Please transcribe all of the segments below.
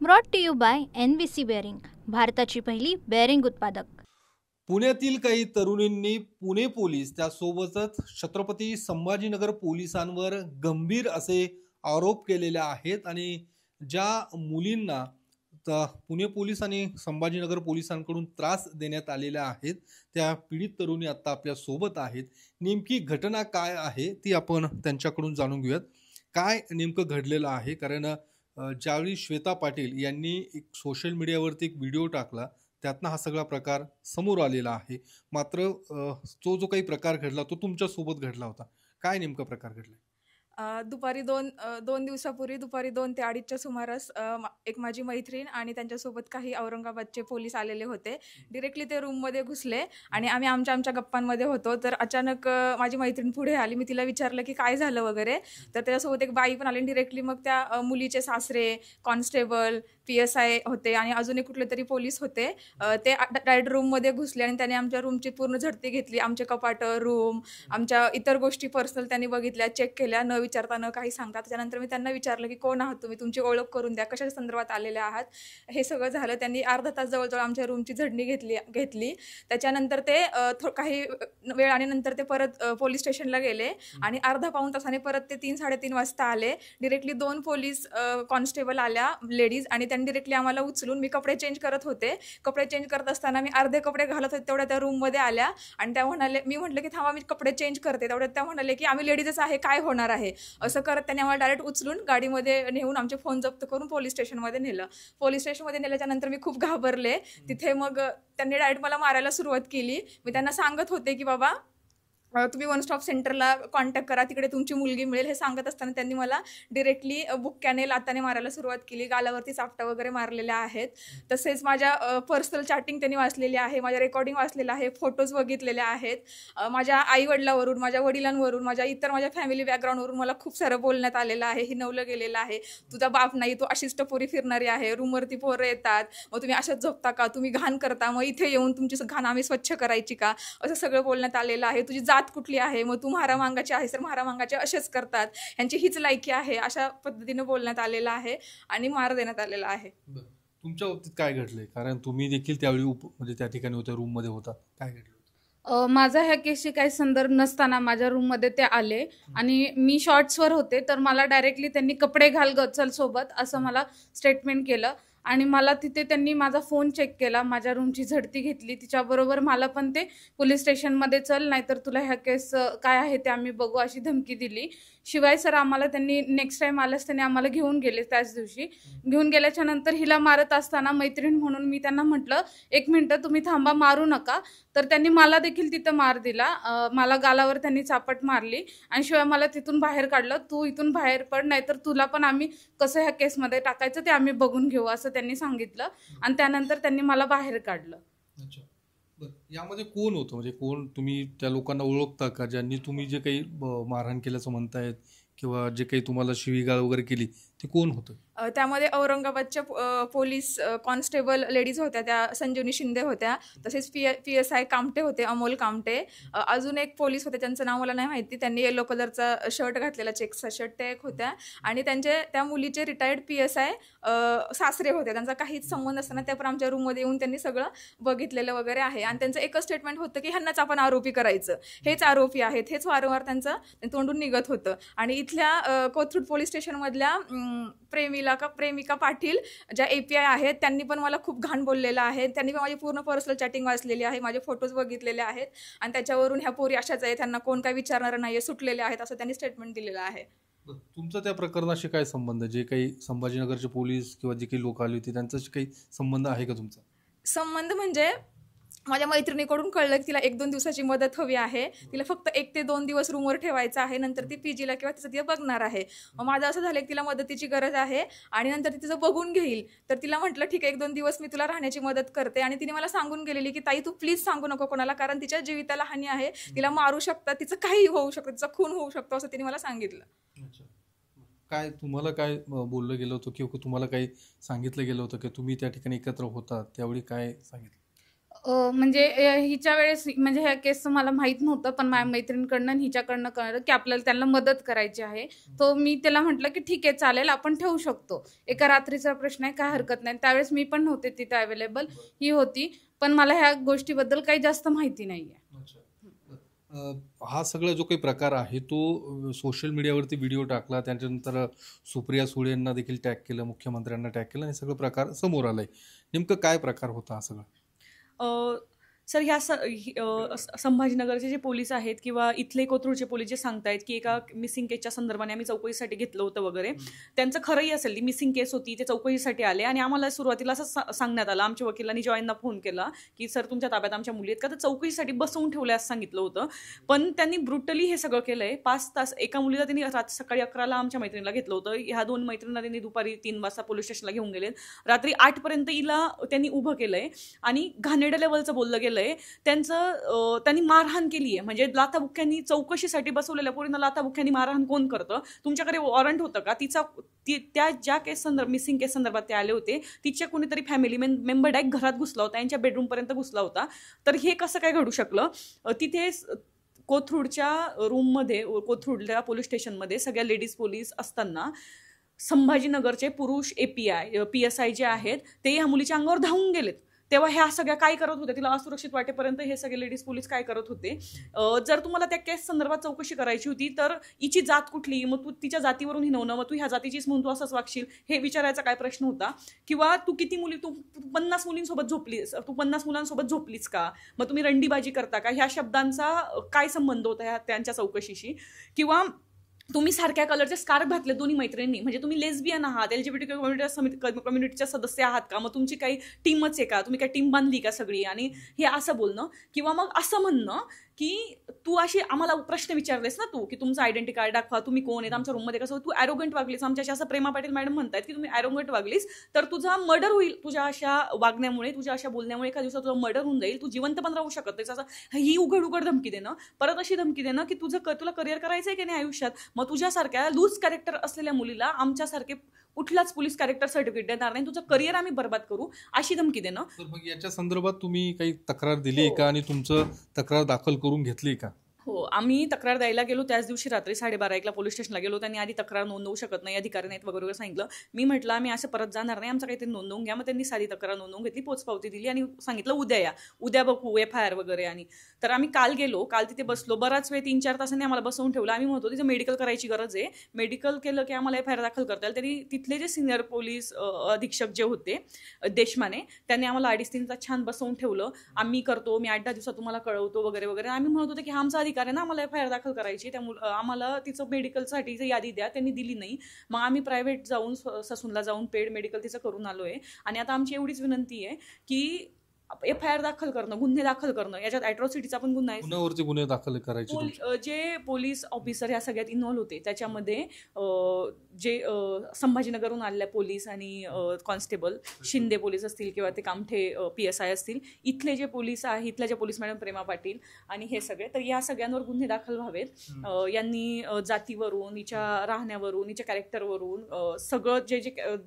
Brought to you by NVC bearing, भारताची पहिली bearing उत्पादक. पुण्यातील काही तरुणींनी पुणे पोलीस त्यासोबतच छत्रपती संभाजीनगर पोलिसांवर गंभीर असे आरोप केलेले आहेत आणि ज्या मुलींना पुणे पोलीस आणि संभाजीनगर पोलिसांकडून त्रास देण्यात आलेल्या आहेत त्या पीडित तरुणी आता आपल्या सोबत आहेत. नेमकी घटना काय आहे ती आपण त्यांच्याकडून जाणून घेऊयात. काय नेमकं घडलेलं आहे, कारण ज्यावेळी श्वेता पाटील यांनी एक सोशल मीडियावरती एक व्हिडिओ टाकला त्यातनं हा सगळा प्रकार समोर आलेला आहे. मात्र तो जो काही प्रकार घडला तो तुमच्या सोबत घडला होता. काय नेमका प्रकार घडला? दुपारी दोन दिवसापूर्वी दुपारी 2 ते 2:30च्या सुमारास एक माझी मैत्रीण आणि त्यांच्यासोबत काही औरंगाबादचे पोलीस आलेले होते. डिरेक्टली ते रूममध्ये घुसले आणि आम्ही आमच्या गप्पांमध्ये होतो. तर अचानक माझी मैत्रीण पुढे आली. मी तिला विचारलं की काय झालं वगैरे. तर त्याच्यासोबत एक बाई पण आली. डिरेक्टली मग त्या मुलीचे सासरे, कॉन्स्टेबल, PSI होते आणि अजून एक कुठले तरी पोलीस होते. ते डायरेक्ट रूममध्ये घुसले आणि त्याने आमच्या रूमची पूर्ण झडती घेतली. आमचे कपाटं, रूम, आमच्या इतर गोष्टी पर्सनल त्यांनी बघितल्या, चेक केल्या, न विचारता न काही सांगता. त्याच्यानंतर मी त्यांना विचारलं की कोण आहात तुम्ही, तुमची ओळख करून द्या, कशा संदर्भात आलेले आहात. हे सगळं झालं. त्यांनी अर्धा तास जवळजवळ आमच्या रूमची झडणी घेतली. त्याच्यानंतर ते काही वेळ आणि नंतर ते परत पोलीस स्टेशनला गेले आणि अर्धा पाऊण तासाने परत ते 3-3:30 वाजता आले. डिरेक्टली 2 पोलीस कॉन्स्टेबल आल्या लेडीज आणि त्यांनी डिरेक्टली आम्हाला उचलून, मी कपडे चेंज करत होते. कपडे चेंज करत असताना मी अर्धे कपडे घालत होते तेवढ्या त्या रूममध्ये आल्या आणि त्या म्हणाले, मी म्हटलं की थांबा मी कपडे चेंज करते. तेवढ्यात त्या म्हणाले की आम्ही लेडीजच आहे, काय होणार आहे. असं करत त्यांनी आम्हाला डायरेक्ट उचलून गाडीमध्ये नेऊन आमचे फोन जप्त करून पोलीस स्टेशनमध्ये नेलं. पोलीस स्टेशनमध्ये नेल्याच्या नंतर मी खूप घाबरले. तिथे मग त्यांनी डायरेक्ट मला मारायला सुरुवात केली. मी त्यांना सांगत होते की बाबा तुम्ही वन स्टॉप सेंटरला कॉन्टॅक्ट करा, तिकडे तुमची मुलगी मिळेल. हे सांगत असताना त्यांनी मला डिरेक्टली बुक्क्याने लाताने मारायला सुरुवात केली. गालावरती चापटा वगैरे मारलेल्या आहेत. तसेच माझ्या पर्सनल चॅटिंग त्यांनी वाचलेली आहे, माझ्या रेकॉर्डिंग वाचलेलं आहे, फोटोज बघितलेले आहेत. माझ्या आईवडिलावरून, माझ्या वडिलांवरून, माझ्या फॅमिली बॅकग्राऊंडवरून मला खूप सारं बोलण्यात आलेलं आहे, हिनवलं गेलेलं आहे. तुझा बाप नाही, तू अशीच टपोरी फिरणारी आहे, रूमवरती पोरं येतात, मग तुम्ही अशाच झोपता का, तुम्ही घाण करता, मग इथे येऊन तुमची घाण आम्ही स्वच्छ करायची का, असं सगळं बोलण्यात आलेलं आहे. तुझी जात कुठली आहे, मग तू महारामांगाचे आहेस तर महारामांगाचे असेच करतात, यांची हीच लायकी आहे, अशा पद्धतीने बोलण्यात आलेलं आहे आणि मार देण्यात आलेला आहे. तुमच्या बाबतीत काय घडलंय, कारण तुम्ही देखील त्यावेळी म्हणजे त्या ठिकाणी होत्या, रूम मध्ये होता, काय घडलं? माझा ह्या केसशी काही संदर्भ नसताना माझ्या रूममध्ये ते आले आणि मी शॉर्ट्सवर होते. तर मला डायरेक्टली त्यांनी कपडे घाल ग चल सोबत असं मला स्टेटमेंट केलं आणि मला तिथे त्यांनी माझा फोन चेक केला, माझ्या रूमची झडती घेतली. तिच्याबरोबर मला पण ते पोलीस स्टेशनमध्ये चल, नाहीतर तुला ह्या केस काय आहे ते आम्ही बघू अशी धमकी दिली. शिवाय सर आम्हाला त्यांनी नेक्स्ट टाईम आल्यास त्यांनी आम्हाला घेऊन गेले. त्याच दिवशी घेऊन गेल्याच्या नंतर हिला मारत असताना मैत्रीण म्हणून मी त्यांना म्हटलं 1 मिनिटं तुम्ही थांबा, मारू नका. तर त्यांनी मला देखील तिथं मार दिला. मला गालावर त्यांनी चापट मारली आणि शिवाय मला तिथून बाहेर काढलं. तू इथून बाहेर पड, नाहीतर तुला पण आम्ही कसं ह्या केसमध्ये टाकायचं ते आम्ही बघून घेऊ असं त्यांनी सांगितलं आणि त्यानंतर त्यांनी मला बाहेर काढलं. अच्छा, बरं. यामध्ये कोण होतं, म्हणजे कोण, तुम्ही त्या लोकांना ओळखता का ज्यांनी तुम्ही जे काही मारहाण केल्याचं म्हणतायत किंवा जे काही तुम्हाला शिवीगाळ वगैरे केली ते कोण होतं? त्यामध्ये औरंगाबादच्या पोलीस कॉन्स्टेबल लेडीज होत्या, त्या संजीवनी शिंदे होत्या. तसेच PSI कामटे होते, अमोल कामटे. अजून एक पोलीस होते, त्यांचं नाव मला नाही माहिती, त्यांनी येलो कलरचा शर्ट घातलेला, चेक्सचा शर्ट, त्या एक होत्या. आणि त्या मुलीचे रिटायर्ड PSI सासरे होते, त्यांचा काहीच संबंध असताना त्या पण आमच्या रूममध्ये येऊन त्यांनी सगळं बघितलेलं वगैरे आहे. आणि त्यांचं एकच स्टेटमेंट होतं की ह्यांनाच आपण आरोपी करायचं, हेच आरोपी आहेत, हेच वारंवार त्यांचं तोंडून निघत होतं. आणि इथल्या कोथरूड पोलीस स्टेशनमधल्या प्रेमिका पाटील ज्या API आहेत त्यांनी पण मला खूप घाण बोललेलं आहे. त्यांनी पण माझी पूर्ण पर्सनल चॅटिंग वाचलेली आहे, माझे फोटोज बघितलेले आहेत आणि त्याच्यावरून ह्या पोरी अशाच आहेत, त्यांना कोण काय विचारणार नाही, सुटलेले आहेत असं त्यांनी स्टेटमेंट दिलेलं आहे. तुमचा त्या प्रकरणाशी काय संबंध, जे काही संभाजीनगरचे पोलीस किंवा जे काही लोक आले होते त्यांच्याशी काही संबंध आहे का तुमचा? संबंध म्हणजे माझ्या मैत्रिणीकडून कळलं की तिला 1-2 दिवसाची मदत हवी आहे. तिला फक्त 1 ते 2 दिवस रूमवर ठेवायचं आहे, नंतर ती PGला किंवा तिचं तिला बघणार आहे. मग माझं असं झालं की तिला मदतीची गरज आहे आणि नंतर ती तिचं बघून घेईल. तर तिला म्हटलं ठीक आहे, 1-2 दिवस मी तुला राहण्याची मदत करते. आणि तिने मला सांगून गेलेली की ताई तू प्लीज सांगू नको कोणाला, कारण तिच्या जीविताला हानी आहे, तिला मारू शकतात, तिचं काही होऊ शकतं, तिचा खून होऊ शकतो असं तिने मला सांगितलं. काय तुम्हाला काय बोललं गेलं होतं किंवा तुम्हाला काही सांगितलं गेलं होतं की तुम्ही त्या ठिकाणी एकत्र होता, त्यावेळी काय सांगितलं? म्हणजे हिच्या वेळेस म्हणजे ह्या केसचं मला माहीत नव्हतं, पण माझ्या मैत्रिणीकडनं आणि हिच्याकडनं कळलं की आपल्याला त्यांना मदत करायची आहे. तो मी त्याला म्हटलं की ठीक आहे चालेल, आपण ठेवू शकतो, एका रात्रीचा प्रश्न आहे, काय हरकत नाही. त्यावेळेस मी पण नव्हते तिथे अवेलेबल, ही होती, पण मला ह्या गोष्टीबद्दल काही जास्त माहिती नाही आहे. हा सगळा जो काही प्रकार आहे तो सोशल मीडियावरती व्हिडिओ टाकला, त्याच्यानंतर सुप्रिया सुळे यांना देखील टॅग केलं, मुख्यमंत्र्यांना टॅग केलं आणि सगळं प्रकार समोर आलाय. नेमकं काय प्रकार होता हा सगळा? सर ह्या संभाजीनगरचे जे पोलीस आहेत किंवा इथले कोथरूडचे पोलीस जे सांगतायत की एका मिसिंग केसच्या संदर्भाने आम्ही चौकशीसाठी घेतलं होतं वगैरे, त्यांचं खरंही असेल, ती मिसिंग केस होती, ते चौकशीसाठी आले आणि आम्हाला सुरुवातीला असं सांगण्यात आलं, आमच्या वकिलांनी जॉईनना फोन केला की सर तुमच्या ताब्यात आमच्या मुली आहेत का, तर चौकशीसाठी बसवून ठेवल्या असं सांगितलं होतं. पण त्यांनी ब्रुटली हे सगळं केलंय. 5 तास एका मुलीला त्यांनी सकाळी 11ला आमच्या मैत्रिणीला घेतलं होतं, ह्या 2 मैत्रिणींना त्यांनी दुपारी 3 वाजता पोलीस स्टेशनला घेऊन गेले, रात्री 8 पर्यंत हिला त्यांनी उभं केलंय आणि घाणेरड्या लेवलचं बोललं गेलंय. त्यांनी मारहाण केली आहे, म्हणजे लाथाबुक्क्यांनी चौकशीसाठी बसवलेल्या पोरींना लाथाबुक्क्यांनी मारहाण कोण करतं? तुमच्याकडे वॉरंट होतं का? त्या ज्या केस मिसिंग केस संदर्भात ते आले होते तिच्या कोणीतरी फॅमिली मेंबर डायरेक्ट घरात घुसला होता, यांच्या बेडरूमपर्यंत घुसला होता. तर हे कसं काय घडू शकलं? तिथे कोथरूडच्या रूममध्ये, कोथरूडच्या पोलीस स्टेशनमध्ये सगळ्या लेडीज पोलीस असताना संभाजीनगरचे पुरुष PSI जे आहेत ते ह्या मुलीच्या अंगावर धावून गेलेत. तेव्हा ह्या सगळ्या काय करत होत्या? तिला असुरक्षित वाटेपर्यंत हे सगळे लेडीज पोलीस काय करत होते? जर तुम्हाला त्या केस संदर्भात चौकशी करायची होती तर हिची जात कुठली, मग तू तिच्या जातीवरून हिनवणं, मग तू ह्या जातीचीच म्हणून तू असंच वागशील, हे विचारायचा काय प्रश्न होता? किंवा तू किती मुली, तू 50 मुलींसोबत झोपलीस, तू 50 मुलांसोबत झोपलीस का, मग तुम्ही रंडीबाजी करता का, ह्या शब्दांचा काय संबंध होता ह्या त्यांच्या चौकशीशी? किंवा तुम्ही सारख्या कलरचे स्कार्फ घातले दोन्ही मैत्रिणींनी, म्हणजे तुम्ही लेस्बियन आहात, LGBT कम्युनिटीच्या सदस्य आहात का, मग तुमची काही टीमच आहे का, तुम्ही काय टीम बांधली का सगळी, आणि हे असं बोलणं. किंवा मग असं म्हणणं की तू अशी आम्हाला प्रश्न विचारलेस ना, तू की तुमचं आयडेंटिटी कार्ड दाखवा, तुम्ही कोण आहेत, आमच्या रूममध्ये कसं, तू ॲरोगंट वागलीस आमच्याशी, असं प्रेमा पाटील मॅडम म्हणतात की तुम्ही ॲरोगंट वागलीस तर तुझा मर्डर होईल, तुझ्या अशा वागण्यामुळे, तुझ्या अशा बोलण्यामुळे एका दिवसात तुझं मर्डर होऊन जाईल, तू जिवंत पण राहू शकत नाही. असं ही उघड धमकी देणं, परत अशी धमकी देणं की तुला करिअर करायचं आहे की नाही आयुष्यात, मग तुझ्यासारख्या लूज कॅरेक्टर असलेल्या मुलीला आमच्यासारखे कुठलाच पोलीस कॅरेक्टर सर्टिफिकेट देणार नाही, तुझं करिअर आम्ही बर्बाद करू, अशी धमकी देणं. तर मग याच्या संदर्भात तुम्ही काही तक्रार दिली का आणि तुमचं तक्रार दाखल करून घेतली का? हो, आम्ही तक्रार द्यायला गेलो त्याच दिवशी रात्री 12:30 पोलीस स्टेशनला गेलो. त्यांनी आधी तक्रार नोंदवू शकत नाही, अधिकारी नाहीत वगैरे सांगितलं. मी म्हटलं आम्ही असं परत जाणार नाही, आमचं काहीतरी नोंदवून घ्या. मग त्यांनी साधी तक्रार नोंदवून घेतली, पोचपावती दिली आणि सांगितलं उद्या या, उद्या बघू FIR वगैरे. आणि तर आम्ही काल गेलो, काल तिथे बसलो, बराच वेळ 3-4 तासांनी आम्हाला बसवून ठेवलं. आम्ही म्हणतो तिचं मेडिकल करायची गरज आहे, मेडिकल केलं की आम्हाला FIR दाखल करता येईल. त्यांनी तिथले जे सिनियर पोलीस अधीक्षक जे होते देशमाने, त्यांनी आम्हाला 2.5-3 तास छान बसवून ठेवलं. आम्ही करतो, मी 8-10 दिवसात तुम्हाला कळवतो वगैरे वगैरे. आम्ही म्हणत होतो की हा आमचा अधिकार आहे ना, आम्हाला FIR दाखल करायची, त्यामुळे आम्हाला तिचं मेडिकलसाठी यादी द्या. त्यांनी दिली नाही. मग आम्ही प्रायव्हेट जाऊन ससूनला जाऊन पेड मेडिकल तिचं करून आलोय. आणि आता आमची एवढीच विनंती आहे की FIR दाखल करणं, गुन्हे दाखल करणं, याच्यात ॲट्रॉसिटीचा पण गुन्हा आहे, गुन्हे दाखल करायचे. जे पोलीस ऑफिसर ह्या सगळ्यात इन्व्हॉल्व होते त्याच्यामध्ये जे संभाजीनगरहून आलेल्या पोलीस आणि कॉन्स्टेबल, शिंदे पोलीस असतील किंवा ते कामठे PSI असतील, इथले जे पोलीस आहे, इथल्या जे पोलीस मॅडम प्रेमा पाटील आणि हे सगळे, तर या सगळ्यांवर गुन्हे दाखल व्हावेत. यांनी जातीवरून, हिच्या राहण्यावरून, हिच्या कॅरेक्टरवरून सगळं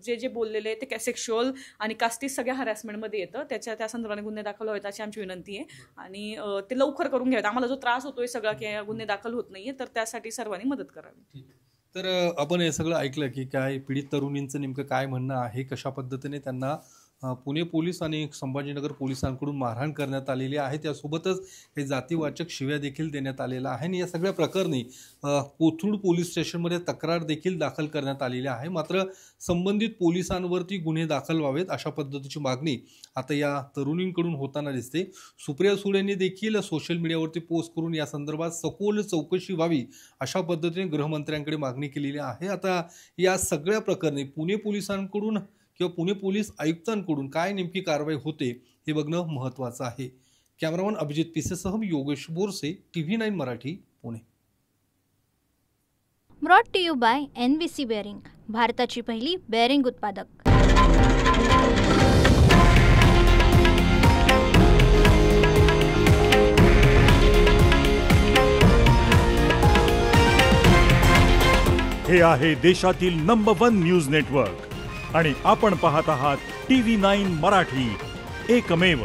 जे बोललेले ते सेक्शुअल आणि कास्टिस्ट सगळ्या हरॅसमेंटमध्ये येतं, त्या संदर्भाने गुन्हे दाखल व्हावेत अशी आमची विनंती आहे. आणि ते लवकर करून घ्यावेत. आम्हाला जो त्रास होतोय सगळा की गुन्हे दाखल होत नाहीये, तर त्यासाठी सर्वांनी मदत करावी. तर आपण हे सगळं ऐकलं की काय पीडित तरुणींचं नेमकं काय म्हणणं आहे, कशा पद्धतीने त्यांना पुणे पोलीस आणि संभाजीनगर पोलिसांकडून मारहाण करण्यात आलेली आहे, त्यासोबतच हे जातीवाचक शिव्या देखील देण्यात आलेल्या आहे. आणि या सगळ्या प्रकरणी कोथरूड पोलीस स्टेशनमध्ये तक्रार देखील दाखल करण्यात आलेली आहे. मात्र संबंधित पोलिसांवरती गुन्हे दाखल व्हावेत अशा पद्धतीची मागणी आता या तरुणींकडून होताना दिसते. सुप्रिया सुळेंनी देखील सोशल मीडियावरती पोस्ट करून या संदर्भात सखोल चौकशी व्हावी अशा पद्धतीने गृहमंत्र्यांकडे मागणी केलेली आहे. आता या सगळ्या प्रकरणी पुणे पोलिसांकडून किंवा पुणे पोलीस आयुक्तांकडून काय नेमकी कारवाई होते हे बघणं महत्त्वाचं आहे. कॅमेरामन अभिजित पिसेसह Yogesh Borse, TV9 Marathi, Pune. Brought to you by NVC bearing, भारताची पहिली बेअरिंग उत्पादक. हे आहे देशातील नंबर 1 न्यूज नेटवर्क आणि आपण पाहत आहात TV9 मराठी, एकमेव.